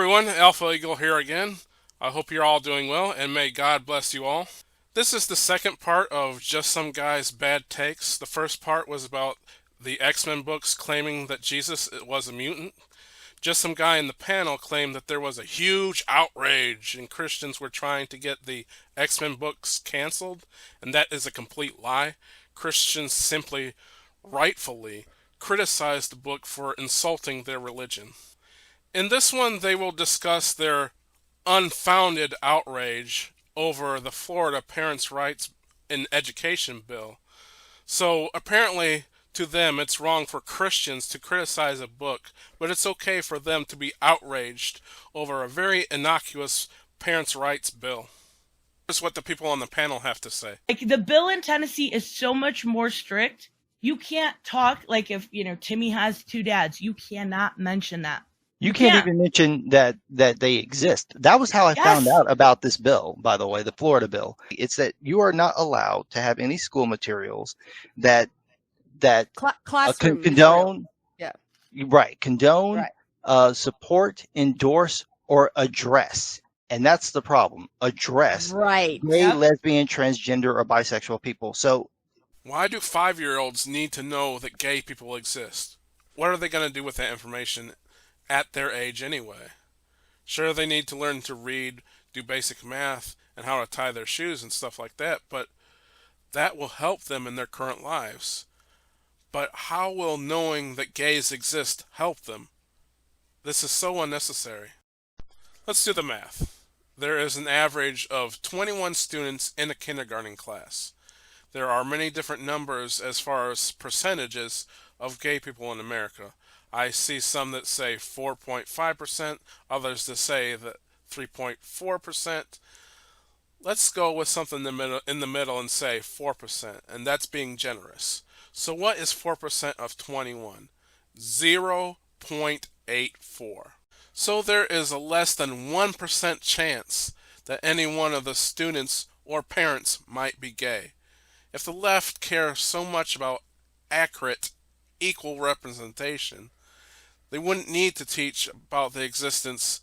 everyone, Alpha Eagle here again. I hope you're all doing well, and may God bless you all. This is the second part of Just Some Guy's Bad Takes. The first part was about the X-Men books claiming that Jesus was a mutant. Just Some Guy in the panel claimed that there was a huge outrage and Christians were trying to get the X-Men books canceled, and that is a complete lie. Christians simply, rightfully, criticized the book for insulting their religion. In this one, they will discuss their unfounded outrage over the Florida Parents' Rights in Education bill. So apparently, to them, it's wrong for Christians to criticize a book, but it's okay for them to be outraged over a very innocuous parents' rights bill. Here's what the people on the panel have to say. Like, the bill in Tennessee is so much more strict. You can't talk, like, if, Timmy has two dads, you cannot mention that. You can't even mention that they exist. That was how I found out about this bill, by the way, the Florida bill. It's that you are not allowed to have any school materials that classroom condone, material. support, endorse, or address. And that's the problem. Address gay, lesbian, transgender, or bisexual people. So why do 5-year-olds need to know that gay people exist? What are they going to do with that information at their age anyway? Sure, they need to learn to read, do basic math, and how to tie their shoes and stuff like that, but that will help them in their current lives. But how will knowing that gays exist help them? This is so unnecessary. Let's do the math. There is an average of 21 students in a kindergarten class. There are many different numbers as far as percentages of gay people in America. I see some that say 4.5%, others that say that 3.4%. Let's go with something in the middle and say 4%, and that's being generous. So what is 4% of 21? 0.84. So there is a less than 1% chance that any one of the students or parents might be gay. If the left cares so much about accurate, equal representation, they wouldn't need to teach about the existence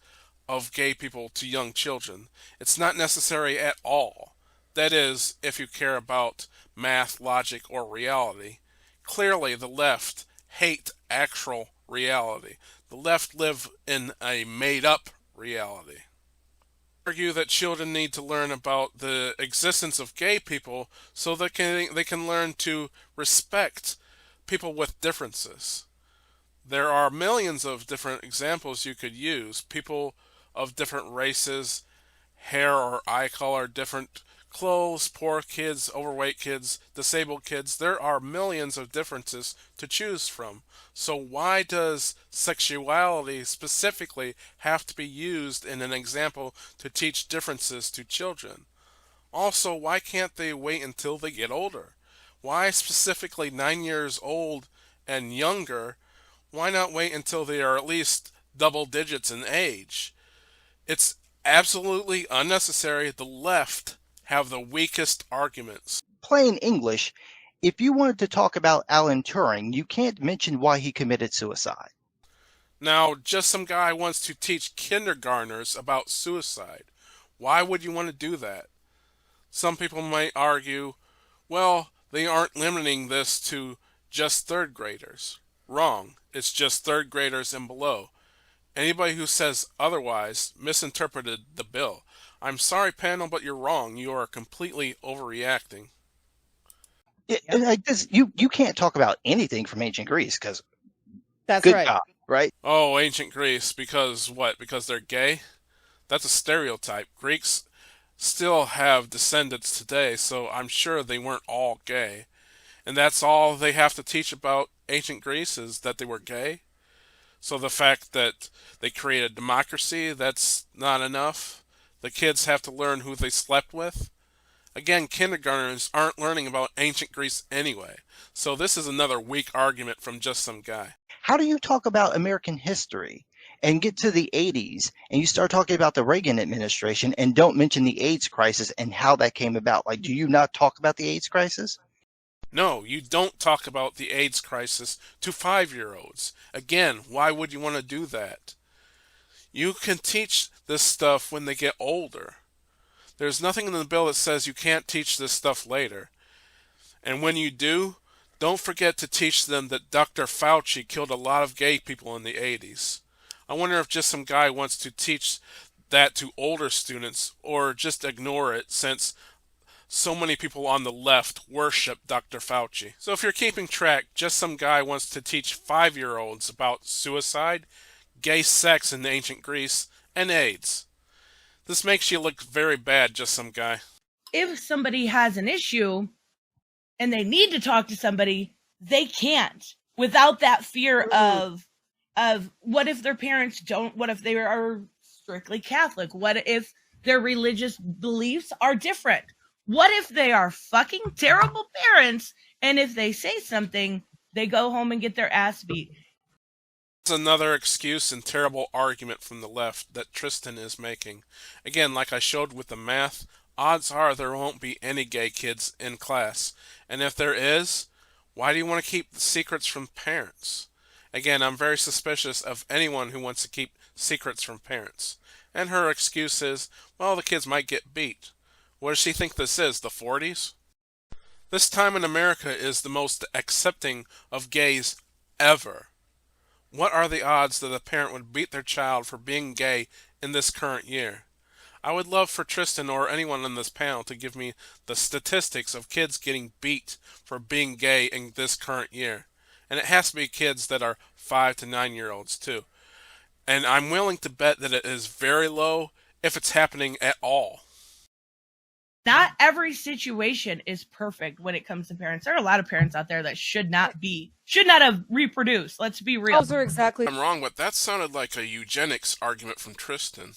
of gay people to young children. It's not necessary at all. That is, if you care about math, logic, or reality. Clearly, the left hate actual reality. The left live in a made-up reality. Argue that children need to learn about the existence of gay people so they can learn to respect people with differences. There are millions of different examples you could use. People of different races, hair or eye color, different clothes, poor kids, overweight kids, disabled kids. There are millions of differences to choose from. So why does sexuality specifically have to be used in an example to teach differences to children? Also, why can't they wait until they get older? Why specifically 9 years old and younger? Why not wait until they are at least double digits in age? It's absolutely unnecessary. The left have the weakest arguments. Plain English, if you wanted to talk about Alan Turing, you can't mention why he committed suicide. Now, just some guy wants to teach kindergartners about suicide. Why would you want to do that? Some people might argue, well, they aren't limiting this to just third graders. Wrong. It's just third graders and below. Anybody who says otherwise misinterpreted the bill. I'm sorry, panel, but you're wrong. You are completely overreacting. You can't talk about anything from ancient Greece because that's good right. God, right? Oh, ancient Greece, because what? Because they're gay? That's a stereotype. Greeks still have descendants today, so I'm sure they weren't all gay. And that's all they have to teach about ancient Greece is that they were gay. So the fact that they created democracy, that's not enough. The kids have to learn who they slept with. Again, kindergartners aren't learning about ancient Greece anyway. So this is another weak argument from just some guy. How do you talk about American history and get to the 80s and you start talking about the Reagan administration and don't mention the AIDS crisis and how that came about? Like, do you not talk about the AIDS crisis? No, you don't talk about the AIDS crisis to 5-year-olds. Again, why would you want to do that? You can teach this stuff when they get older. There's nothing in the bill that says you can't teach this stuff later. And when you do, don't forget to teach them that Dr. Fauci killed a lot of gay people in the 80s. I wonder if just some guy wants to teach that to older students or just ignore it since so many people on the left worship Dr. Fauci. So if you're keeping track, just some guy wants to teach 5-year-olds about suicide, gay sex in ancient Greece, and AIDS. This makes you look very bad, just some guy. If somebody has an issue and they need to talk to somebody, they can't without that fear of what if their parents don't, what if they are strictly Catholic? What if their religious beliefs are different? What if they are fucking terrible parents and if they say something, they go home and get their ass beat? It's another excuse and terrible argument from the left that Tristen is making. Again, like I showed with the math, odds are there won't be any gay kids in class. And if there is, why do you want to keep the secrets from parents? Again, I'm very suspicious of anyone who wants to keep secrets from parents. And her excuse is, well, the kids might get beat. What does she think this is, the 40s? This time in America is the most accepting of gays ever. What are the odds that a parent would beat their child for being gay in this current year? I would love for Tristen or anyone on this panel to give me the statistics of kids getting beat for being gay in this current year. And it has to be kids that are 5 to 9-year-olds too. And I'm willing to bet that it is very low if it's happening at all. Not every situation is perfect when it comes to parents. There are a lot of parents out there that should not have reproduced. Let's be real. Those are exactly. I'm wrong, but that sounded like a eugenics argument from Tristen.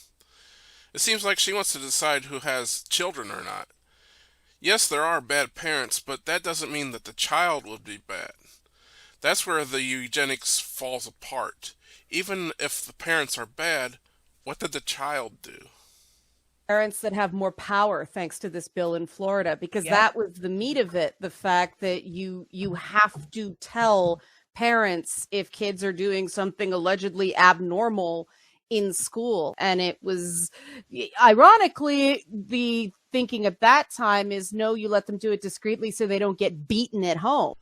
It seems like she wants to decide who has children or not. Yes, there are bad parents, but that doesn't mean that the child would be bad. That's where the eugenics falls apart. Even if the parents are bad, what did the child do? Parents that have more power thanks to this bill in Florida, because that was the meat of it. The fact that you have to tell parents if kids are doing something allegedly abnormal in school. And it was, ironically, the thinking at that time is, no, you let them do it discreetly so they don't get beaten at home.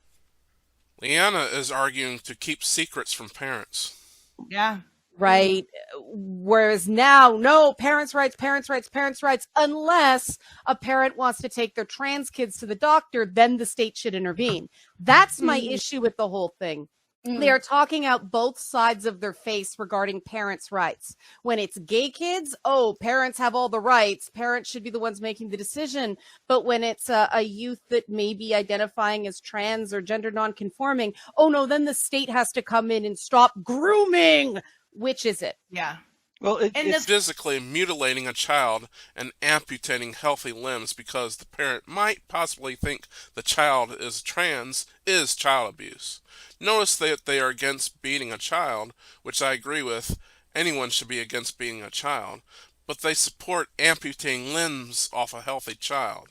Leanna is arguing to keep secrets from parents. Yeah. Right. Whereas now, no, parents' rights, unless a parent wants to take their trans kids to the doctor, then the state should intervene. That's my issue with the whole thing. They are talking out both sides of their face regarding parents' rights. When it's gay kids, oh, parents have all the rights. Parents should be the ones making the decision. But when it's a youth that may be identifying as trans or gender nonconforming, oh no, then the state has to come in and stop grooming. Which is it? Yeah. Well, it's physically mutilating a child and amputating healthy limbs because the parent might possibly think the child is trans is child abuse. Notice that they are against beating a child, which I agree with. Anyone should be against beating a child. But they support amputating limbs off a healthy child.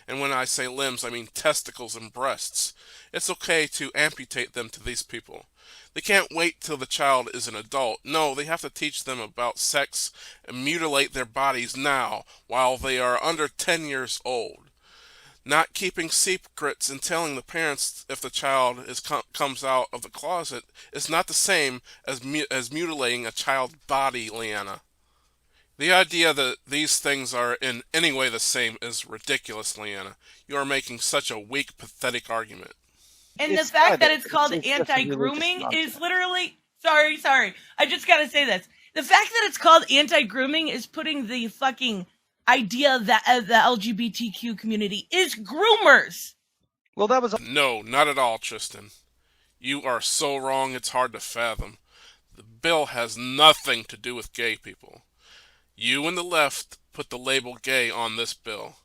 And when I say limbs, I mean testicles and breasts. It's okay to amputate them to these people. They can't wait till the child is an adult. No, they have to teach them about sex and mutilate their bodies now while they are under 10 years old. Not keeping secrets and telling the parents if the child comes out of the closet is not the same as mutilating a child's body, Leanna. The idea that these things are in any way the same is ridiculous, Leanna. You are making such a weak, pathetic argument. And the fact that it's called anti-grooming is literally... Sorry. I just gotta say this. The fact that it's called anti-grooming is putting the fucking idea that the LGBTQ community is groomers. Well, that was... No, not at all, Tristen. You are so wrong it's hard to fathom. The bill has nothing to do with gay people. You and the left put the label gay on this bill.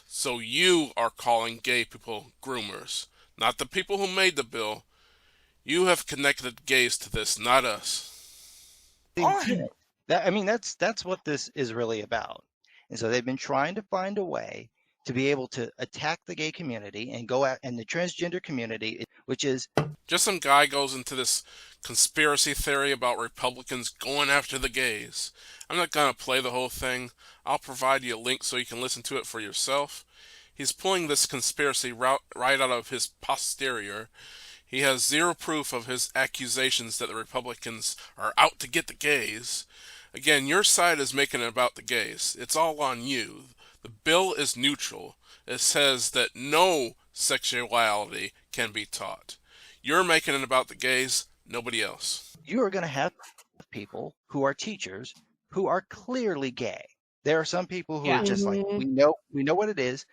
So you are calling gay people groomers. Not the people who made the bill. You have connected gays to this, not us. That's what this is really about. And so they've been trying to find a way to be able to attack the gay community and go out and the transgender community, which is Just some guy goes into this conspiracy theory about Republicans going after the gays. I'm not going to play the whole thing. I'll provide you a link so you can listen to it for yourself. He's pulling this conspiracy right out of his posterior. He has zero proof of his accusations that the Republicans are out to get the gays. Again, your side is making it about the gays. It's all on you. The bill is neutral. It says that no sexuality can be taught. You're making it about the gays, nobody else. you are going to have people who are teachers who are clearly gay. There are some people who Yeah. are just like, we know what it is.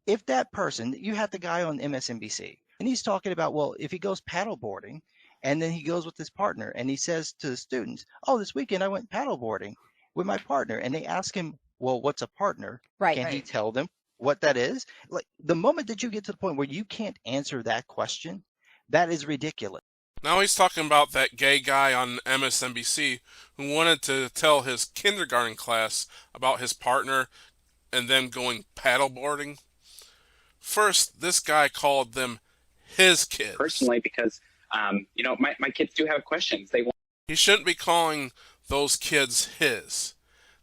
If that person, you had the guy on MSNBC, and he's talking about, well, if he goes paddleboarding, and then he goes with his partner, and he says to the students, oh, this weekend I went paddleboarding with my partner, and they ask him, well, what's a partner? Right. Can he tell them what that is? Like the moment that you get to the point where you can't answer that question, that is ridiculous. Now he's talking about that gay guy on MSNBC who wanted to tell his kindergarten class about his partner and them going paddleboarding. First, this guy called them his kids. Personally, because my kids do have questions. He shouldn't be calling those kids his.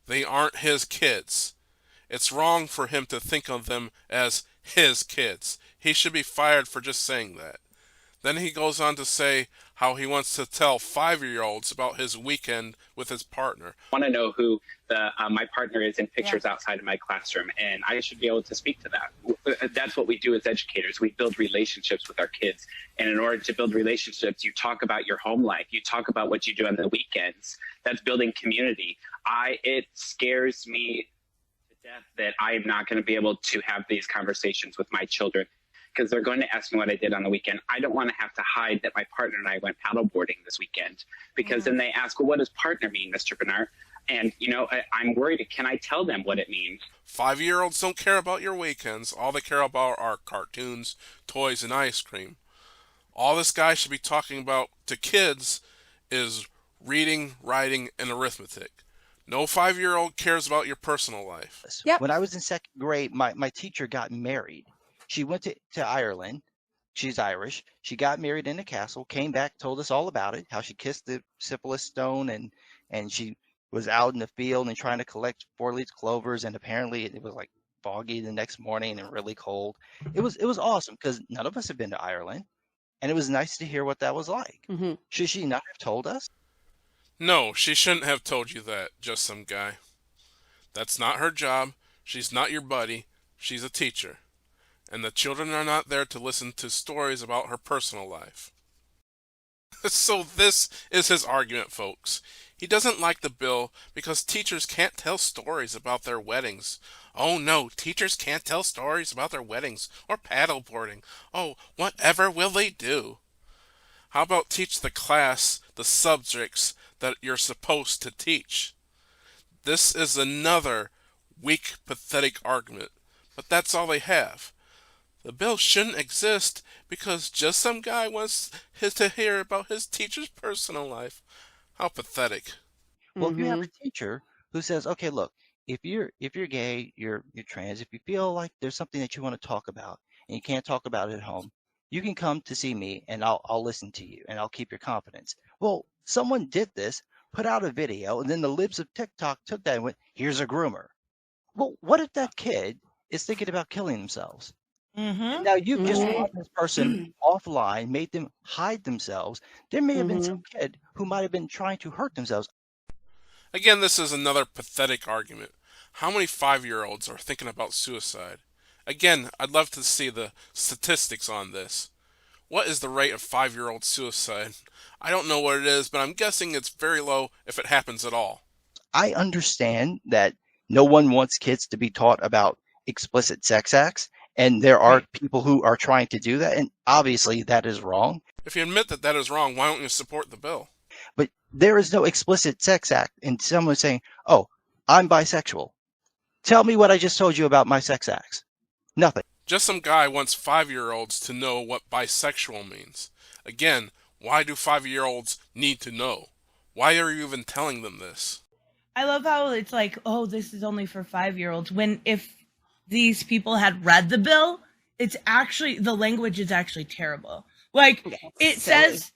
They aren't his kids. It's wrong for him to think of them as his kids. He should be fired for just saying that. Then he goes on to say how he wants to tell 5-year-olds about his weekend with his partner. I want to know who my partner is in pictures outside of my classroom, and I should be able to speak to that. That's what we do as educators. We build relationships with our kids, and in order to build relationships, you talk about your home life. You talk about what you do on the weekends. That's building community. It scares me to death that I am not going to be able to have these conversations with my children, because they're going to ask me what I did on the weekend. I don't want to have to hide that my partner and I went paddleboarding this weekend, because then they ask, well, what does partner mean, Mr. Bernard? And, I'm worried, can I tell them what it means? 5-year-olds don't care about your weekends. All they care about are cartoons, toys, and ice cream. All this guy should be talking about to kids is reading, writing, and arithmetic. No 5-year-old cares about your personal life. Yep. When I was in second grade, my teacher got married. She went to Ireland. She's Irish. She got married in a castle, came back, told us all about it, how she kissed the syphilis stone, and she was out in the field and trying to collect 4-leaf clovers, and apparently it was like foggy the next morning and really cold. It was awesome because none of us had been to Ireland, and it was nice to hear what that was like. Mm-hmm. Should she not have told us? No, she shouldn't have told you that, just some guy. That's not her job. She's not your buddy. She's a teacher. And the children are not there to listen to stories about her personal life. So this is his argument, folks. He doesn't like the bill because teachers can't tell stories about their weddings. Oh no, teachers can't tell stories about their weddings or paddleboarding. Oh, whatever will they do? How about teach the class the subjects that you're supposed to teach? This is another weak, pathetic argument, but that's all they have. The bill shouldn't exist because just some guy wants to hear about his teacher's personal life. How pathetic. Well, if you have a teacher who says, okay, look, if you're gay, you're trans, if you feel like there's something that you want to talk about and you can't talk about it at home, you can come to see me and I'll listen to you and I'll keep your confidence. Well, someone did this, put out a video, and then the libs of TikTok took that and went, here's a groomer. Well, what if that kid is thinking about killing themselves? Mm-hmm. Now you've just brought this person offline, made them hide themselves. There may have been some kid who might have been trying to hurt themselves. Again, this is another pathetic argument. How many 5-year-olds are thinking about suicide? Again, I'd love to see the statistics on this. What is the rate of 5-year-old suicide? I don't know what it is, but I'm guessing it's very low if it happens at all. I understand that no one wants kids to be taught about explicit sex acts, and there are people who are trying to do that, and obviously that is wrong. If you admit that that is wrong, why don't you support the bill? But there is no explicit sex act, and someone saying, oh, I'm bisexual. Tell me what I just told you about my sex acts. Nothing. Just some guy wants 5-year-olds to know what bisexual means. Again, why do 5-year-olds need to know? Why are you even telling them this? I love how it's like, oh, this is only for 5-year-olds. When if these people had read the bill, it's actually, the language is actually terrible. Like, it says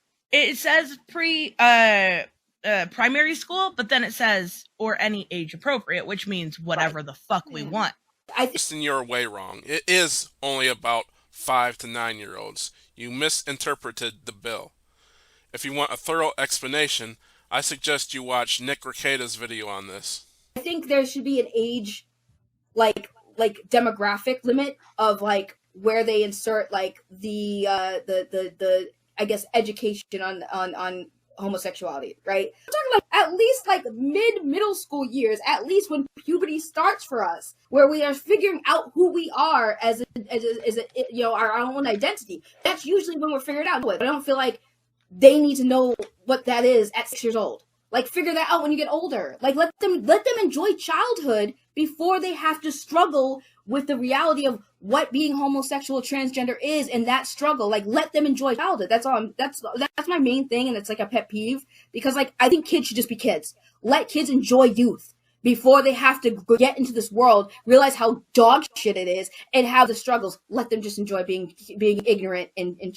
primary school, but then it says or any age appropriate, which means whatever the fuck we want. Tristen, you're way wrong. It is only about 5 to 9-year-olds. You misinterpreted the bill. If you want a thorough explanation, I suggest you watch Nick Recada's video on this. I think there should be an age, like demographic limit of like where they insert like the I guess education on homosexuality, right? I'm talking about at least like middle school years, at least when puberty starts for us, where we are figuring out who we are as a our own identity. That's usually when we're figuring out. But I don't feel like they need to know what that is at 6 years old. Like, figure that out when you get older. Like, let them enjoy childhood before they have to struggle with the reality of what being homosexual, transgender is, and that struggle. Like, let them enjoy childhood. That's all. That's my main thing, and it's like a pet peeve, because like I think kids should just be kids. Let kids enjoy youth before they have to get into this world, realize how dog shit it is, and have the struggles. Let them just enjoy being ignorant and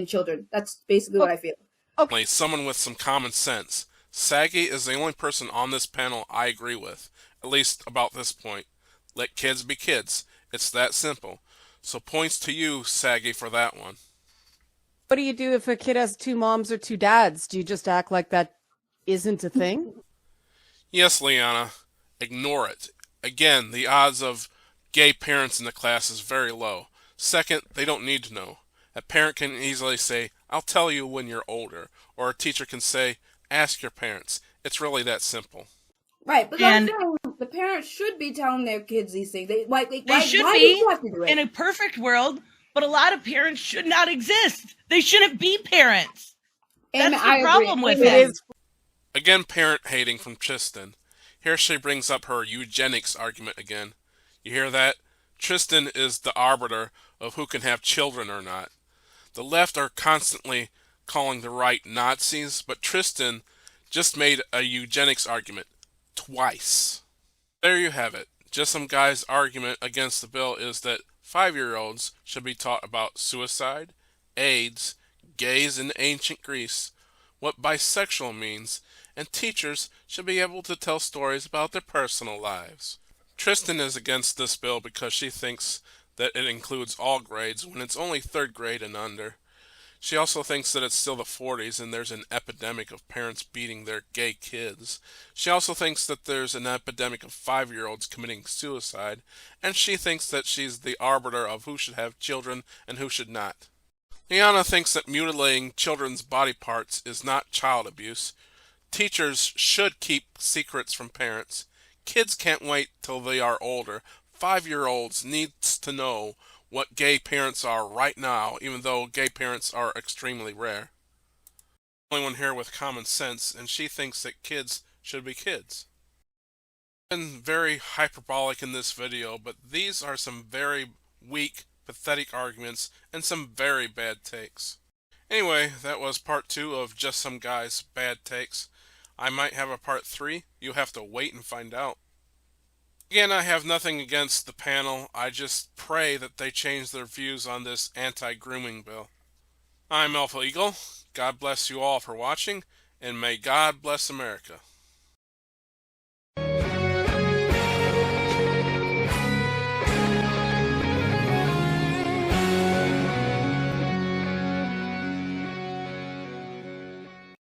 children. That's basically what I feel. Okay. Someone with some common sense. Saggy is the only person on this panel I agree with, at least about this point. Let kids be kids. It's that simple. So points to you, Saggy, for that one. What do you do if a kid has 2 moms or 2 dads? Do you just act like that isn't a thing? Yes, Liana. Ignore it. Again, the odds of gay parents in the class is very low. Second, they don't need to know. A parent can easily say, "I'll tell you when you're older," or a teacher can say, "Ask your parents." It's really that simple. Right, but the parents should be telling their kids these things. They should why be do you have to do it? in a perfect world, but a lot of parents should not exist. They shouldn't be parents. That's the problem with it. Again, parent hating from Tristen. Here she brings up her eugenics argument again. You hear that? Tristen is the arbiter of who can have children or not. The left are constantly calling the right Nazis, but Tristen just made a eugenics argument twice. There you have it. Just some guy's argument against the bill is that 5-year-olds should be taught about suicide, AIDS, gays in ancient Greece, what bisexual means, and teachers should be able to tell stories about their personal lives. Tristen is against this bill because she thinks that it includes all grades when it's only 3rd grade and under. She also thinks that it's still the 40s and there's an epidemic of parents beating their gay kids. She also thinks that there's an epidemic of 5-year-olds committing suicide, and she thinks that she's the arbiter of who should have children and who should not. Liana thinks that mutilating children's body parts is not child abuse. Teachers should keep secrets from parents. Kids can't wait till they are older. 5-year-olds needs to know what gay parents are right now, even though gay parents are extremely rare. Only one here with common sense, and she thinks that kids should be kids. I've been very hyperbolic in this video, but these are some very weak, pathetic arguments and some very bad takes. Anyway, that was part 2 of Just Some Guy's Bad Takes. I might have a part 3. You'll have to wait and find out. Again, I have nothing against the panel. I just pray that they change their views on this anti-grooming bill. I'm Alpha Eagle. God bless you all for watching, and may God bless America.